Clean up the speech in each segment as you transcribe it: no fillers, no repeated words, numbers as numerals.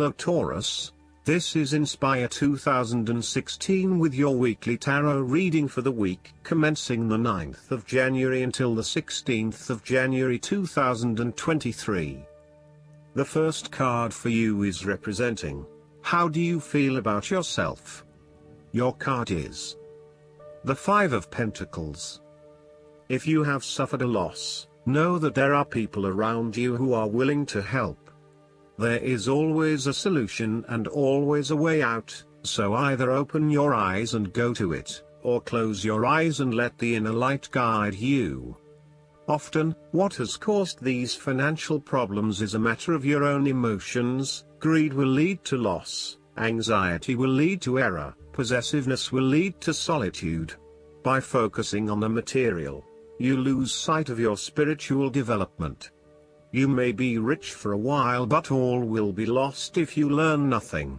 Hello Taurus, this is Inspire 2016 with your weekly tarot reading for the week commencing the 9th of January until the 16th of January 2023. The first card for you is representing, how do you feel about yourself? Your card is the Five of Pentacles. If you have suffered a loss, know that there are people around you who are willing to help. There is always a solution and always a way out, so either open your eyes and go to it, or close your eyes and let the inner light guide you. Often, what has caused these financial problems is a matter of your own emotions. Greed will lead to loss, anxiety will lead to error, possessiveness will lead to solitude. By focusing on the material, you lose sight of your spiritual development. You may be rich for a while, but all will be lost if you learn nothing.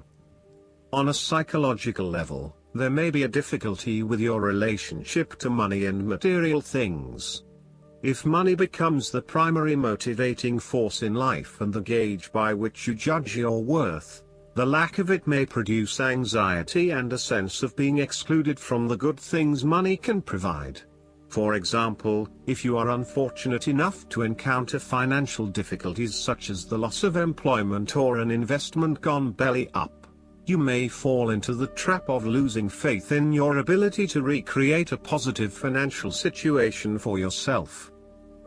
On a psychological level, there may be a difficulty with your relationship to money and material things. If money becomes the primary motivating force in life and the gauge by which you judge your worth, the lack of it may produce anxiety and a sense of being excluded from the good things money can provide. For example, if you are unfortunate enough to encounter financial difficulties such as the loss of employment or an investment gone belly up, you may fall into the trap of losing faith in your ability to recreate a positive financial situation for yourself.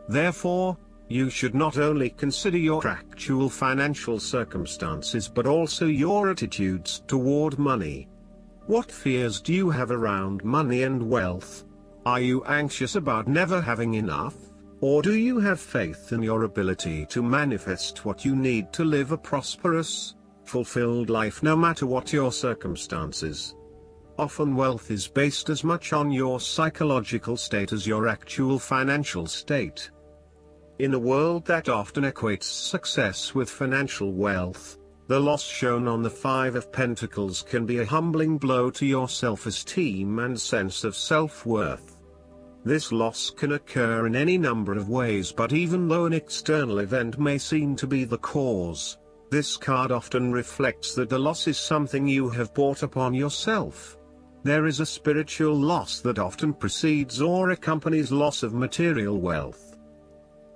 Therefore, you should not only consider your actual financial circumstances but also your attitudes toward money. What fears do you have around money and wealth? Are you anxious about never having enough, or do you have faith in your ability to manifest what you need to live a prosperous, fulfilled life no matter what your circumstances? Often wealth is based as much on your psychological state as your actual financial state. In a world that often equates success with financial wealth, the loss shown on the Five of Pentacles can be a humbling blow to your self-esteem and sense of self-worth. This loss can occur in any number of ways, but even though an external event may seem to be the cause, this card often reflects that the loss is something you have brought upon yourself. There is a spiritual loss that often precedes or accompanies loss of material wealth.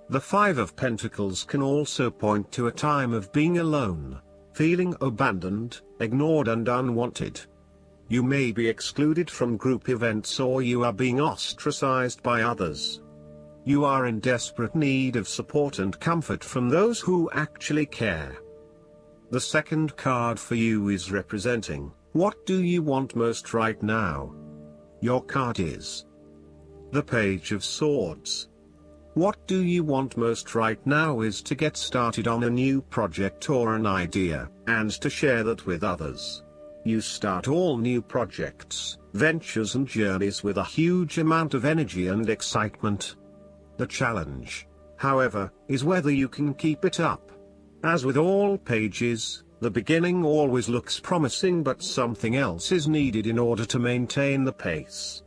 The Five of Pentacles can also point to a time of being alone, feeling abandoned, ignored and unwanted. You may be excluded from group events or you are being ostracized by others. You are in desperate need of support and comfort from those who actually care. The second card for you is representing, what do you want most right now? Your card is the Page of Swords. What do you want most right now is to get started on a new project or an idea, and to share that with others. You start all new projects, ventures and journeys with a huge amount of energy and excitement. The challenge, however, is whether you can keep it up. As with all pages, the beginning always looks promising, but something else is needed in order to maintain the pace.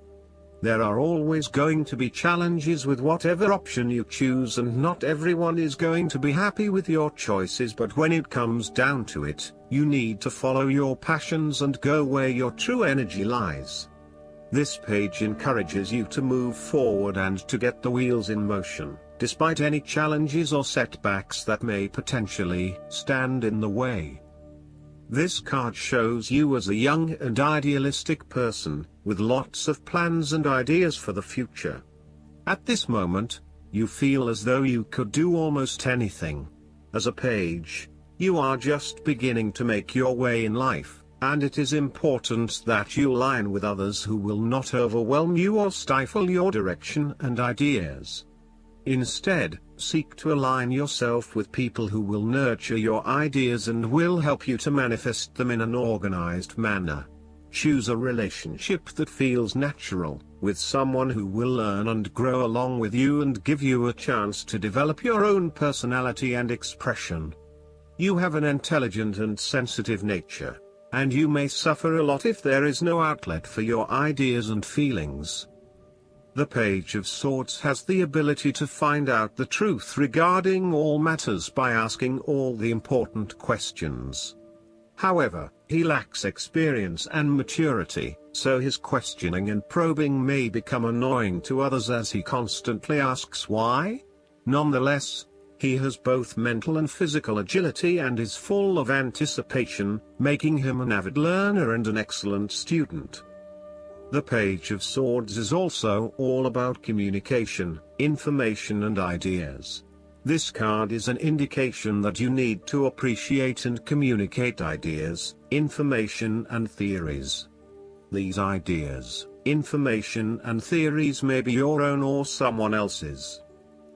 There are always going to be challenges with whatever option you choose, and not everyone is going to be happy with your choices, but when it comes down to it, you need to follow your passions and go where your true energy lies. This page encourages you to move forward and to get the wheels in motion, despite any challenges or setbacks that may potentially stand in the way. This card shows you as a young and idealistic person, with lots of plans and ideas for the future. At this moment, you feel as though you could do almost anything. As a page, you are just beginning to make your way in life, and it is important that you align with others who will not overwhelm you or stifle your direction and ideas. Instead, seek to align yourself with people who will nurture your ideas and will help you to manifest them in an organized manner. Choose a relationship that feels natural, with someone who will learn and grow along with you and give you a chance to develop your own personality and expression. You have an intelligent and sensitive nature, and you may suffer a lot if there is no outlet for your ideas and feelings. The Page of Swords has the ability to find out the truth regarding all matters by asking all the important questions. However, he lacks experience and maturity, so his questioning and probing may become annoying to others as he constantly asks why. Nonetheless, he has both mental and physical agility and is full of anticipation, making him an avid learner and an excellent student. The Page of Swords is also all about communication, information and ideas. This card is an indication that you need to appreciate and communicate ideas, information and theories. These ideas, information and theories may be your own or someone else's.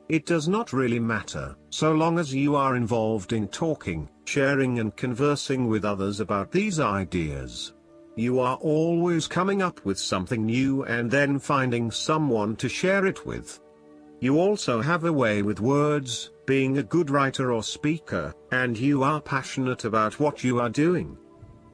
It does not really matter, so long as you are involved in talking, sharing and conversing with others about these ideas. You are always coming up with something new and then finding someone to share it with. You also have a way with words, being a good writer or speaker, and you are passionate about what you are doing.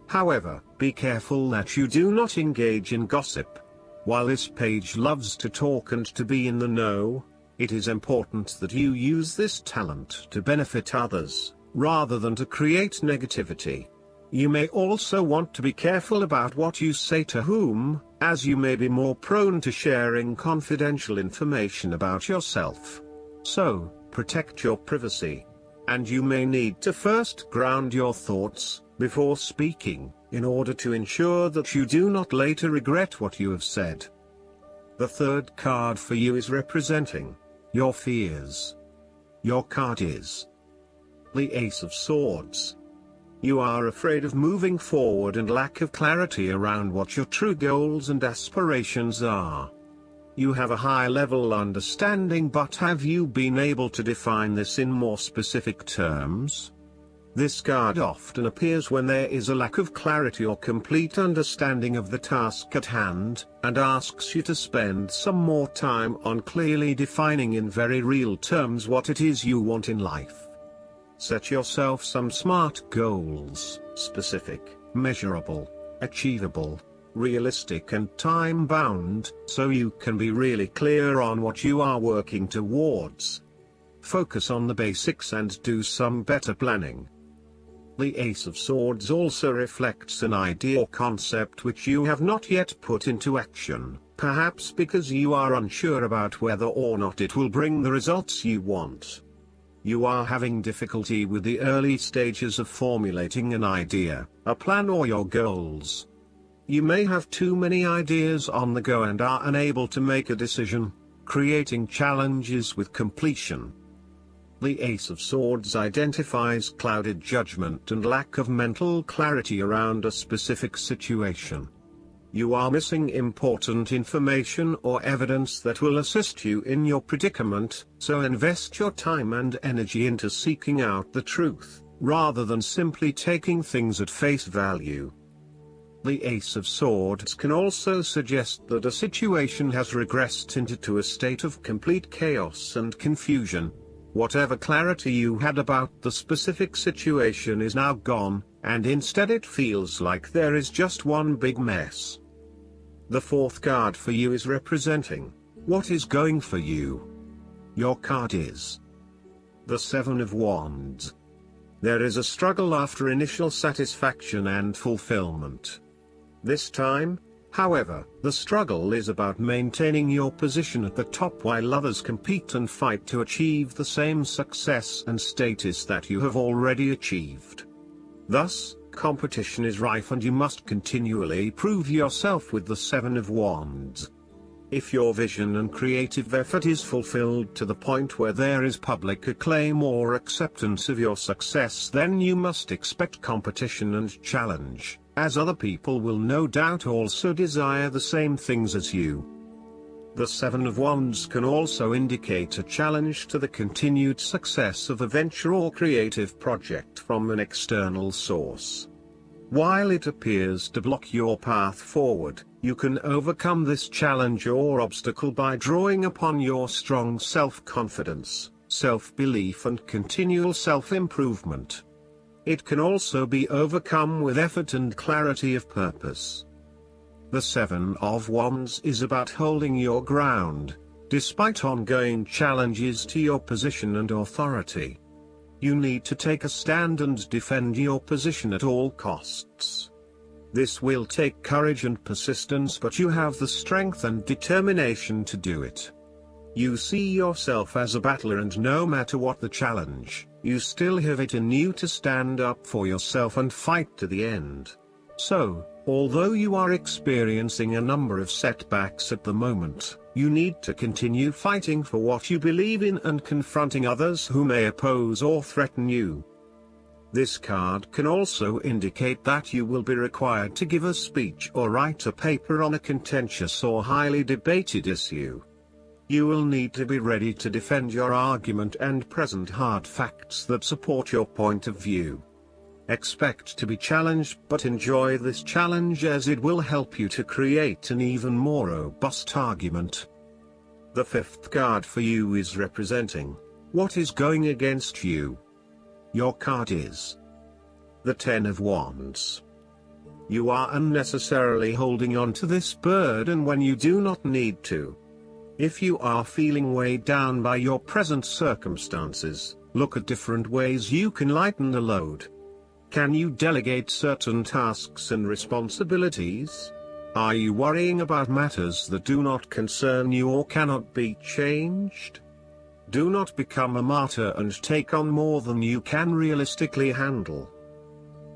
However, be careful that you do not engage in gossip. While this page loves to talk and to be in the know, it is important that you use this talent to benefit others, rather than to create negativity. You may also want to be careful about what you say to whom, as you may be more prone to sharing confidential information about yourself. So, protect your privacy. And you may need to first ground your thoughts, before speaking, in order to ensure that you do not later regret what you have said. The third card for you is representing your fears. Your card is the Ace of Swords. You are afraid of moving forward and lack of clarity around what your true goals and aspirations are. You have a high-level understanding, but have you been able to define this in more specific terms? This card often appears when there is a lack of clarity or complete understanding of the task at hand, and asks you to spend some more time on clearly defining in very real terms what it is you want in life. Set yourself some SMART goals: specific, measurable, achievable, realistic and time-bound, so you can be really clear on what you are working towards. Focus on the basics and do some better planning. The Ace of Swords also reflects an idea or concept which you have not yet put into action, perhaps because you are unsure about whether or not it will bring the results you want. You are having difficulty with the early stages of formulating an idea, a plan or your goals. You may have too many ideas on the go and are unable to make a decision, creating challenges with completion. The Ace of Swords identifies clouded judgment and lack of mental clarity around a specific situation. You are missing important information or evidence that will assist you in your predicament, so invest your time and energy into seeking out the truth, rather than simply taking things at face value. The Ace of Swords can also suggest that a situation has regressed into a state of complete chaos and confusion. Whatever clarity you had about the specific situation is now gone, and instead it feels like there is just one big mess. The fourth card for you is representing what is going for you. Your card is the Seven of Wands. There is a struggle after initial satisfaction and fulfillment. This time, however, the struggle is about maintaining your position at the top while others compete and fight to achieve the same success and status that you have already achieved. Thus, competition is rife and you must continually prove yourself with the Seven of Wands. If your vision and creative effort is fulfilled to the point where there is public acclaim or acceptance of your success, then you must expect competition and challenge, as other people will no doubt also desire the same things as you. The Seven of Wands can also indicate a challenge to the continued success of a venture or creative project from an external source. While it appears to block your path forward, you can overcome this challenge or obstacle by drawing upon your strong self-confidence, self-belief and continual self-improvement. It can also be overcome with effort and clarity of purpose. The Seven of Wands is about holding your ground, despite ongoing challenges to your position and authority. You need to take a stand and defend your position at all costs. This will take courage and persistence, but you have the strength and determination to do it. You see yourself as a battler, and no matter what the challenge, you still have it in you to stand up for yourself and fight to the end. So, although you are experiencing a number of setbacks at the moment, you need to continue fighting for what you believe in and confronting others who may oppose or threaten you. This card can also indicate that you will be required to give a speech or write a paper on a contentious or highly debated issue. You will need to be ready to defend your argument and present hard facts that support your point of view. Expect to be challenged, but enjoy this challenge as it will help you to create an even more robust argument. The fifth card for you is representing what is going against you. Your card is the Ten of Wands. You are unnecessarily holding on to this burden when you do not need to. If you are feeling weighed down by your present circumstances, look at different ways you can lighten the load. Can you delegate certain tasks and responsibilities? Are you worrying about matters that do not concern you or cannot be changed? Do not become a martyr and take on more than you can realistically handle.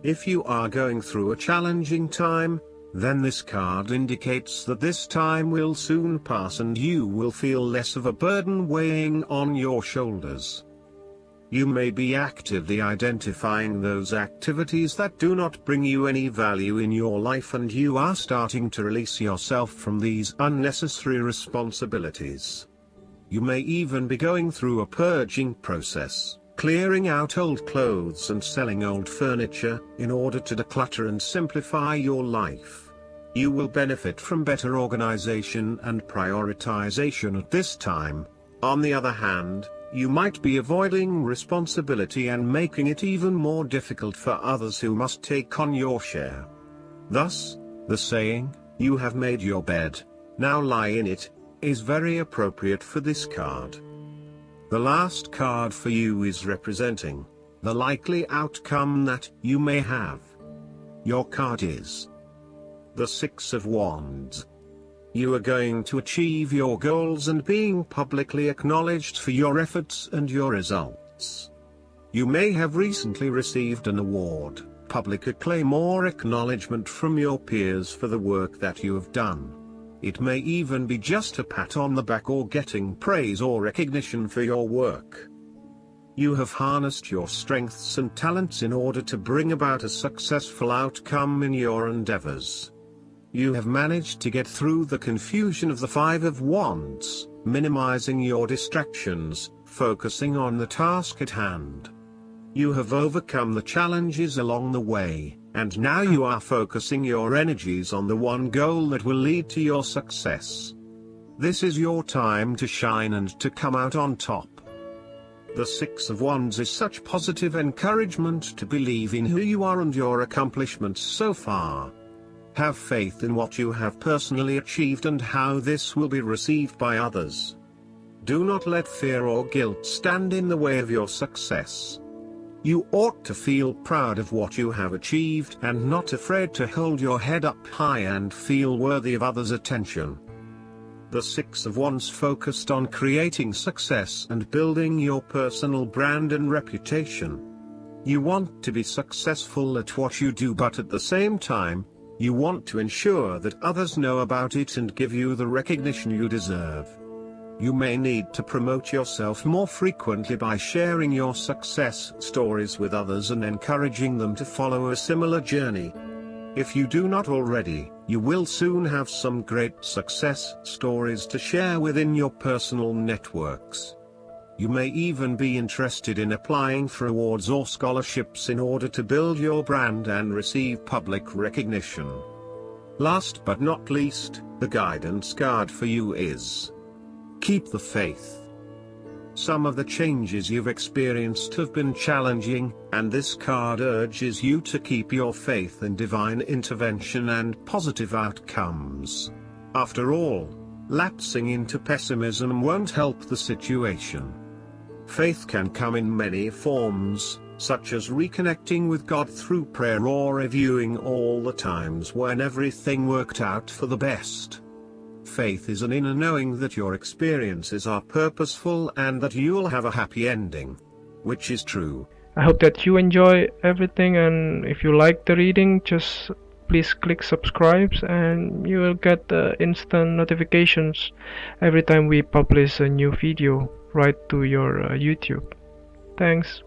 If you are going through a challenging time, then this card indicates that this time will soon pass and you will feel less of a burden weighing on your shoulders. You may be actively identifying those activities that do not bring you any value in your life, and you are starting to release yourself from these unnecessary responsibilities. You may even be going through a purging process, clearing out old clothes and selling old furniture, in order to declutter and simplify your life. You will benefit from better organization and prioritization at this time. On the other hand, you might be avoiding responsibility and making it even more difficult for others who must take on your share. Thus, the saying, "You have made your bed, now lie in it," is very appropriate for this card. The last card for you is representing the likely outcome that you may have. Your card is the Six of Wands. You are going to achieve your goals and being publicly acknowledged for your efforts and your results. You may have recently received an award, public acclaim or acknowledgement from your peers for the work that you have done. It may even be just a pat on the back or getting praise or recognition for your work. You have harnessed your strengths and talents in order to bring about a successful outcome in your endeavors. You have managed to get through the confusion of the Five of Wands, minimizing your distractions, focusing on the task at hand. You have overcome the challenges along the way, and now you are focusing your energies on the one goal that will lead to your success. This is your time to shine and to come out on top. The Six of Wands is such positive encouragement to believe in who you are and your accomplishments so far. Have faith in what you have personally achieved and how this will be received by others. Do not let fear or guilt stand in the way of your success. You ought to feel proud of what you have achieved and not afraid to hold your head up high and feel worthy of others' attention. The Six of Wands focused on creating success and building your personal brand and reputation. You want to be successful at what you do, but at the same time, you want to ensure that others know about it and give you the recognition you deserve. You may need to promote yourself more frequently by sharing your success stories with others and encouraging them to follow a similar journey. If you do not already, you will soon have some great success stories to share within your personal networks. You may even be interested in applying for awards or scholarships in order to build your brand and receive public recognition. Last but not least, the guidance card for you is Keep the Faith. Some of the changes you've experienced have been challenging, and this card urges you to keep your faith in divine intervention and positive outcomes. After all, lapsing into pessimism won't help the situation. Faith can come in many forms, such as reconnecting with God through prayer or reviewing all the times when everything worked out for the best. Faith is an inner knowing that your experiences are purposeful and that you'll have a happy ending. Which is true. I hope that you enjoy everything, and if you like the reading, just please click subscribe and you will get instant notifications every time we publish a new video right to your YouTube. Thanks.